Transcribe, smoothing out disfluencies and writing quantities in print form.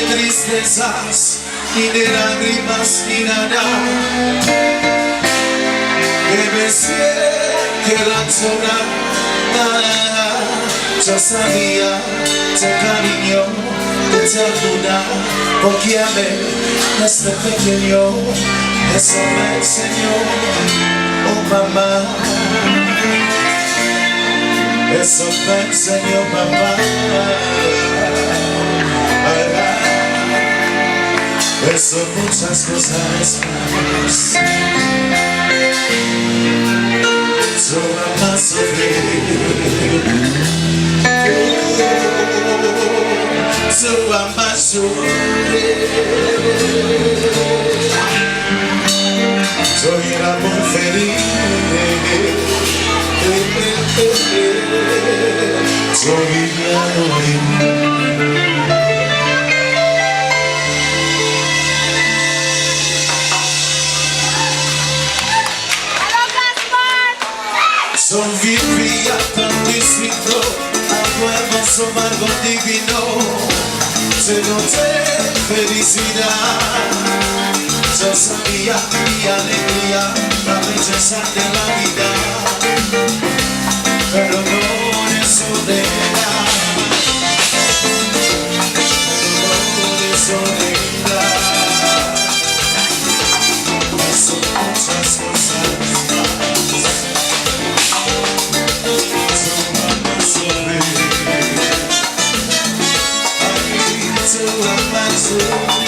tristezas, ni de lágrimas, ni nada que me quieran sobrar. Yo sabía tu cariño, de ternura, porque amé desde pequeño. Eso me enseñó, oh mamá. Eso me enseñó mamá. Eso muchas cosas más. Tu mamá sufrir, tu mamá sufrir. Soy el amor feliz. Soy el amor. Son vivía tan distinto, agua hermoso, amargo, divino. Se noté felicidad. Yo sabía mi alegría, la belleza de la vida, pero no de soledad, no de soledad. Son muchas cosas más. Tu mamá sufre, ay, tu mamá sufre.